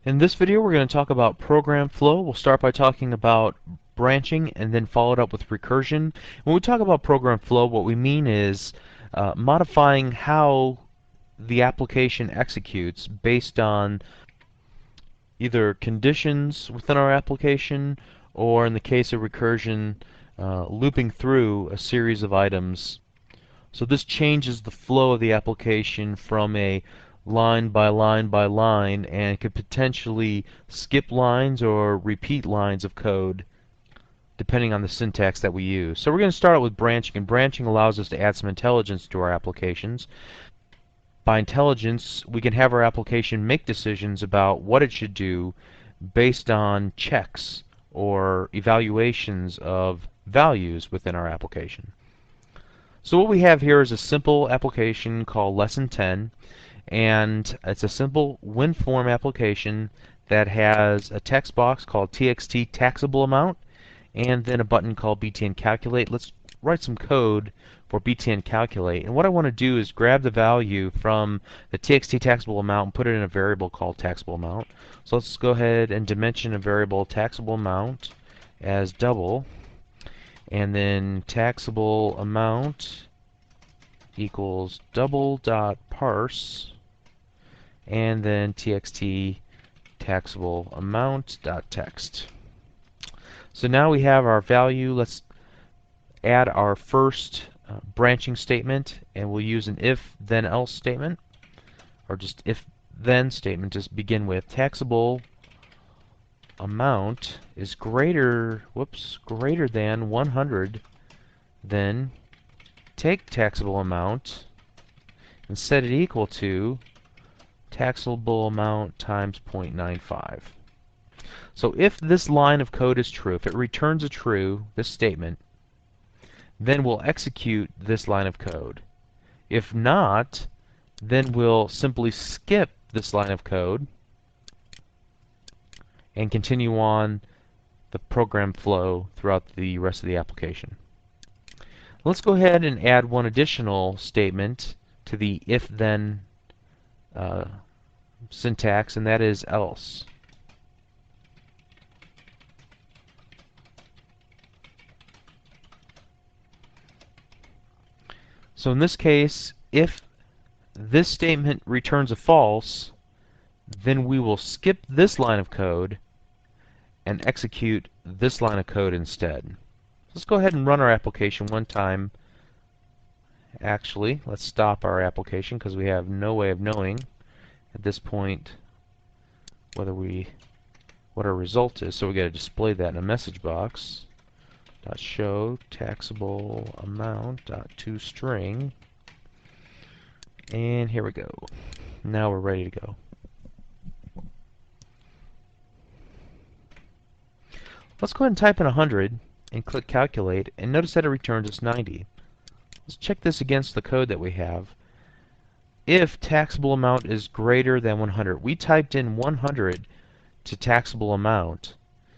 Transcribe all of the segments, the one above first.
In this video, we're going to talk about program flow. We'll start by talking about branching and then follow it up with recursion. When we talk about program flow, what we mean is modifying how the application executes based on either conditions within our application or, in the case of recursion, looping through a series of items. So this changes the flow of the application from a line by line by line, and could potentially skip lines or repeat lines of code depending on the syntax that we use. So we're going to start out with branching, and branching allows us to add some intelligence to our applications. By intelligence, we can have our application make decisions about what it should do based on checks or evaluations of values within our application. So what we have here is a simple application called Lesson 10, and it's a simple WinForm application that has a text box called txt taxable amount and then a button called btn calculate. Let's write some code for btn calculate, and what I want to do is grab the value from the txt taxable amount and put it in a variable called taxable amount. So let's go ahead and dimension a variable taxable amount as double, and then taxable amount equals double dot parse, and then txt taxable amount dot text. So now we have our value. Let's add our first branching statement, and we'll use an if then else statement, or just if then statement to begin with. Taxable amount is greater than 100, then take taxable amount and set it equal to taxable amount times 0.95. So if this line of code is true, if it returns a true, this statement, then we'll execute this line of code. If not, then we'll simply skip this line of code and continue on the program flow throughout the rest of the application. Let's go ahead and add one additional statement to the if-then syntax, and that is else. So in this case, if this statement returns a false, then we will skip this line of code and execute this line of code instead. Let's go ahead and run our application one time. Actually, let's stop our application because we have no way of knowing at this point what our result is. So we got to display that in a message box. .show taxable amount .toString, and here we go. Now we're ready to go. Let's go ahead and type in 100 and click calculate, and notice that it returns us 90. Let's check this against the code that we have. If taxable amount is greater than 100, we typed in 100 to taxable amount.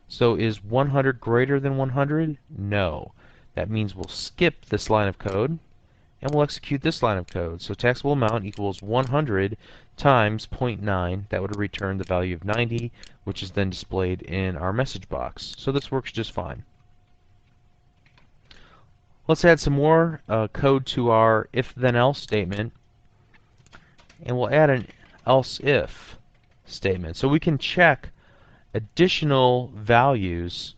So is 100 greater than 100? No. That means we'll skip this line of code and we'll execute this line of code. So taxable amount equals 100 times 0.9. That would return the value of 90, which is then displayed in our message box. So this works just fine. Let's add some more code to our if then else statement, and we'll add an else if statement. So we can check additional values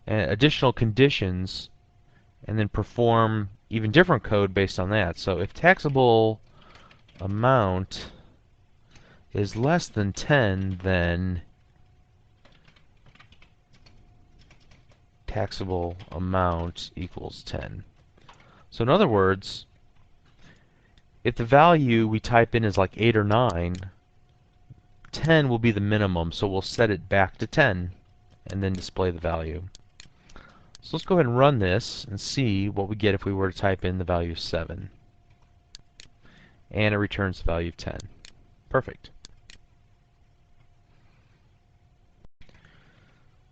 and additional conditions and then perform even different code based on that. So if taxable amount is less than 10, then taxable amount equals 10. So in other words, if the value we type in is like 8 or 9, 10 will be the minimum, so we'll set it back to 10 and then display the value. So let's go ahead and run this and see what we get if we were to type in the value of 7. And it returns the value of 10. Perfect.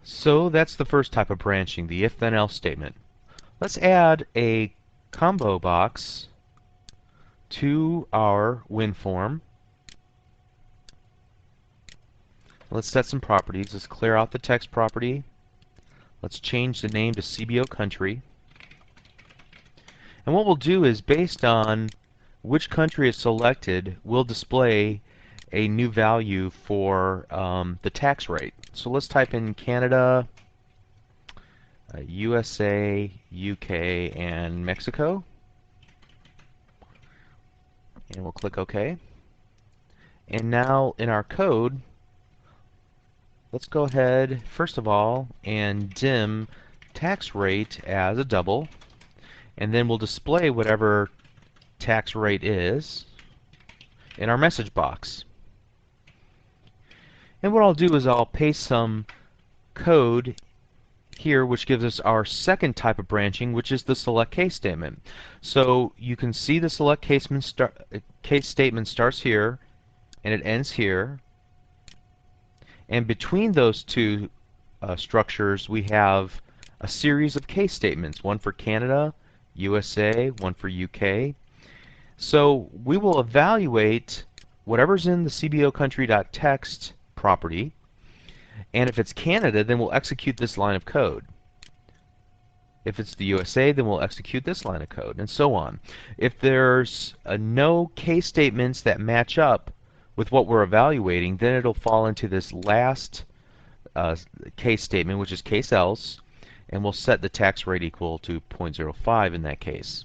So that's the first type of branching, the if then else statement. Let's add a combo box to our WinForm. Let's set some properties. Let's clear out the text property. Let's change the name to CBO country. And what we'll do is, based on which country is selected, we'll display a new value for the tax rate. So let's type in Canada, USA, UK, and Mexico. And we'll click OK. And now in our code, let's go ahead, first of all, and dim tax rate as a double. And then we'll display whatever tax rate is in our message box. And what I'll do is I'll paste some code here which gives us our second type of branching, which is the select case statement. So you can see the select case statement starts here and it ends here. And between those two structures we have a series of case statements, one for Canada, USA, one for UK. So we will evaluate whatever's in the CBO country.text property, and if it's Canada, then we'll execute this line of code. If it's the USA, then we'll execute this line of code, and so on. If there's no case statements that match up with what we're evaluating, then it'll fall into this last case statement, which is case else, and we'll set the tax rate equal to 0.05 in that case.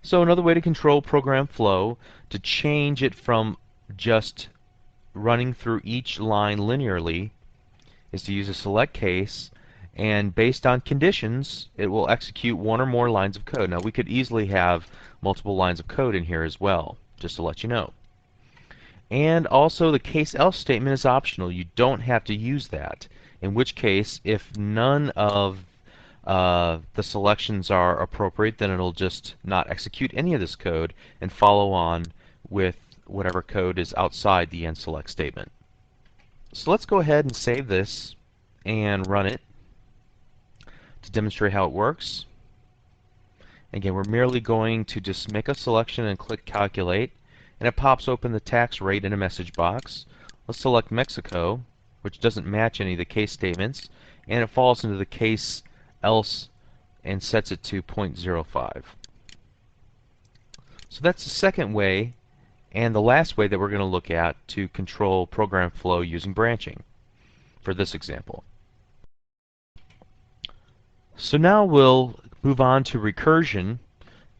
So another way to control program flow, to change it from just running through each line linearly, is to use a select case, and based on conditions it will execute one or more lines of code. Now we could easily have multiple lines of code in here as well, just to let you know. And also the case else statement is optional. You don't have to use that, in which case if none of the selections are appropriate, then it'll just not execute any of this code and follow on with whatever code is outside the end select statement. So let's go ahead and save this and run it to demonstrate how it works. Again, we're merely going to just make a selection and click calculate, and it pops open the tax rate in a message box. Let's select Mexico, which doesn't match any of the case statements, and it falls into the case else and sets it to 0.05. So that's the second way and the last way that we're going to look at to control program flow using branching for this example. So now we'll move on to recursion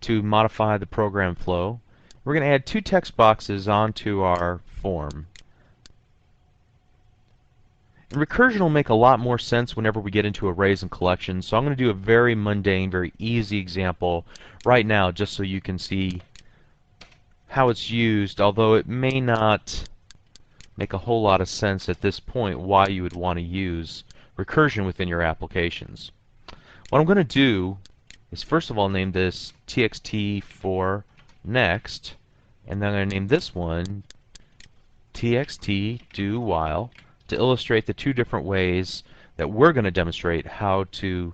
to modify the program flow. We're going to add two text boxes onto our form. And recursion will make a lot more sense whenever we get into arrays and collections, so I'm going to do a very mundane, very easy example right now just so you can see how it's used, although it may not make a whole lot of sense at this point why you would want to use recursion within your applications. What I'm going to do is first of all name this txt for next, and then I'm going to name this one txt do while, to illustrate the two different ways that we're going to demonstrate how to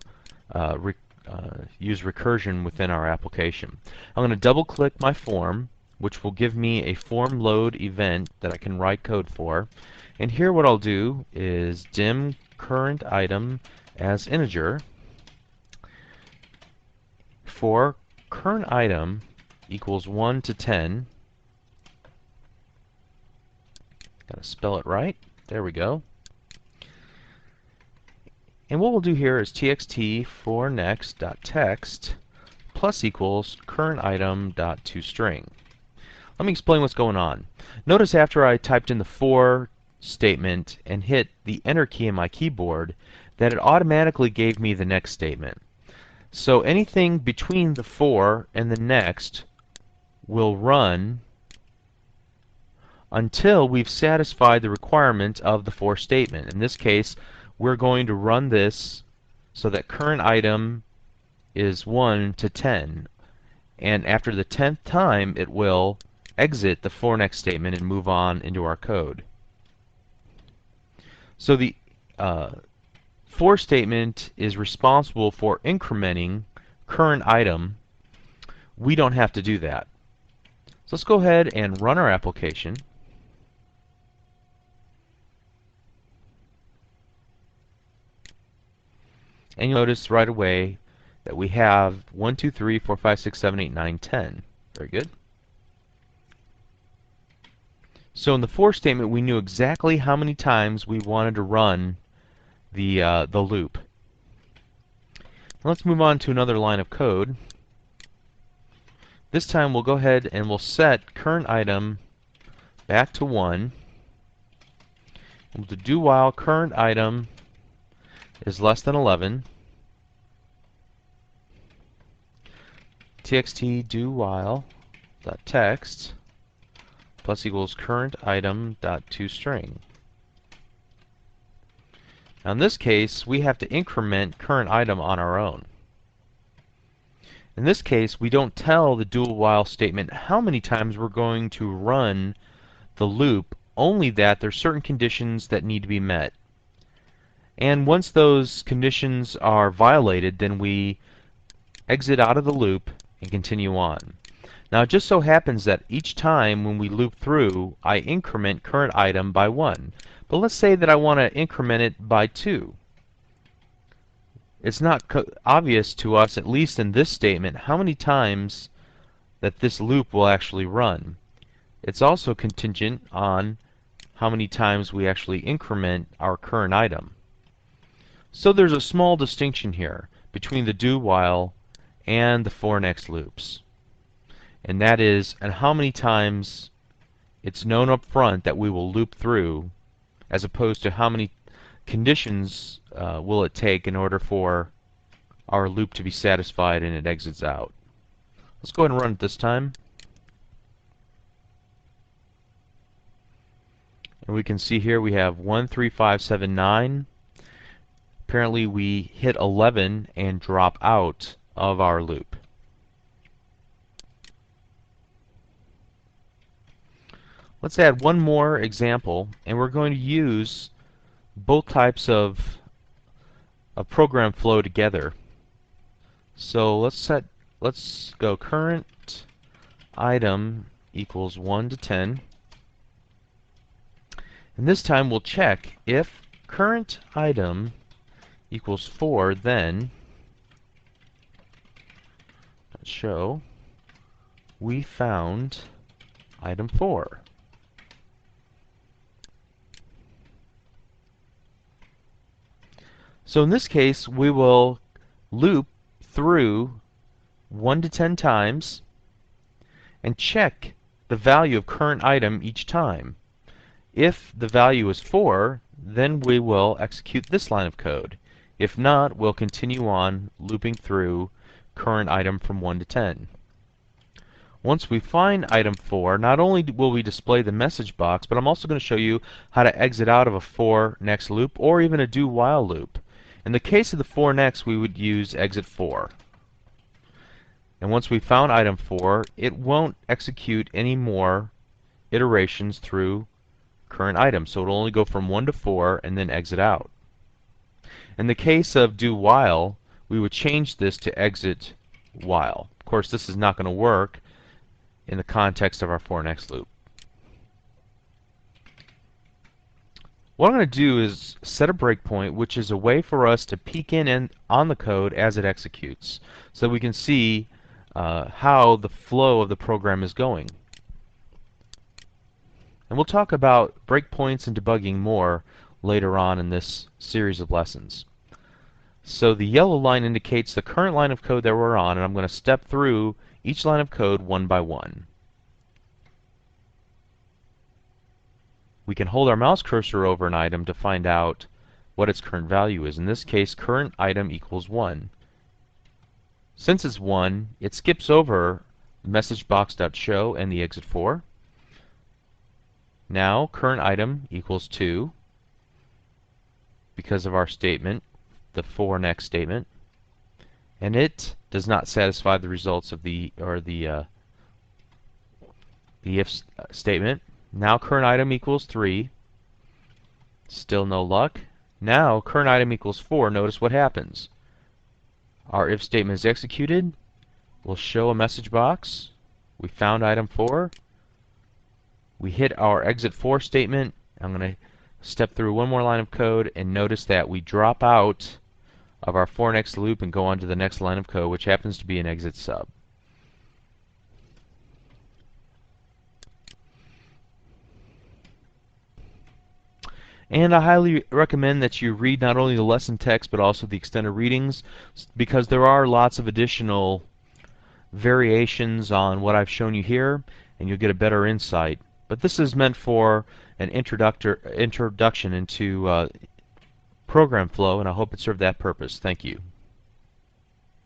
use recursion within our application. I'm going to double click my form, which will give me a form load event that I can write code for. And here what I'll do is dim current item as integer for current item equals 1 to 10. Gotta spell it right. There we go. And what we'll do here is txt for next.text plus equals current item.toString. Let me explain what's going on. Notice after I typed in the for statement and hit the enter key in my keyboard that it automatically gave me the next statement. So anything between the for and the next will run until we've satisfied the requirement of the for statement. In this case, we're going to run this so that current item is 1 to 10. And after the 10th time, it will exit the for next statement and move on into our code. So the for statement is responsible for incrementing current item. We don't have to do that. So let's go ahead and run our application. And you'll notice right away that we have 1, 2, 3, 4, 5, 6, 7, 8, 9, 10. Very good. So in the for statement, we knew exactly how many times we wanted to run the loop. Let's move on to another line of code. This time we'll go ahead and we'll set current item back to 1. We'll do while current item is less than 11. txt do while dot text plus equals current item dot toString. Now in this case, we have to increment current item on our own. In this case, we don't tell the do while statement how many times we're going to run the loop, only that there's certain conditions that need to be met. And once those conditions are violated, then we exit out of the loop and continue on. Now it just so happens that each time when we loop through, I increment current item by 1. But let's say that I want to increment it by 2. It's not obvious to us, at least in this statement, how many times that this loop will actually run. It's also contingent on how many times we actually increment our current item. So there's a small distinction here between the do while and the for next loops. And that is, and how many times it's known up front that we will loop through, as opposed to how many conditions will it take in order for our loop to be satisfied and it exits out. Let's go ahead and run it this time. And we can see here we have 1, 3, 5, 7, 9. Apparently we hit 11 and drop out of our loop. Let's add one more example, and we're going to use both types of program flow together. So let's go current item equals 1 to 10. And this time we'll check if current item equals 4, then show we found item 4. So in this case, we will loop through 1 to 10 times and check the value of current item each time. If the value is 4, then we will execute this line of code. If not, we'll continue on looping through current item from 1 to 10. Once we find item 4, not only will we display the message box, but I'm also going to show you how to exit out of a for next loop or even a do while loop. In the case of the for next, we would use exit 4. And once we found item 4, it won't execute any more iterations through current item. So it'll only go from 1 to 4 and then exit out. In the case of do while, we would change this to exit while. Of course, this is not going to work in the context of our for next loop. What I'm going to do is set a breakpoint, which is a way for us to peek in on the code as it executes, so we can see how the flow of the program is going. And we'll talk about breakpoints and debugging more later on in this series of lessons. So the yellow line indicates the current line of code that we're on, and I'm going to step through each line of code one by one. We can hold our mouse cursor over an item to find out what its current value is. In this case, current item equals 1. Since it's 1, it skips over messagebox.show and the exit 4. Now, current item equals 2 because of our statement, the for next statement, and it does not satisfy the results of the if statement. Now current item equals 3. Still no luck. Now current item equals 4. Notice what happens. Our if statement is executed. We'll show a message box. We found item 4. We hit our exit 4 statement. I'm going to step through one more line of code and notice that we drop out of our for next loop and go on to the next line of code, which happens to be an exit sub. And I highly recommend that you read not only the lesson text but also the extended readings, because there are lots of additional variations on what I've shown you here, and you'll get a better insight. But this is meant for an introduction into program flow, and I hope it served that purpose. Thank you.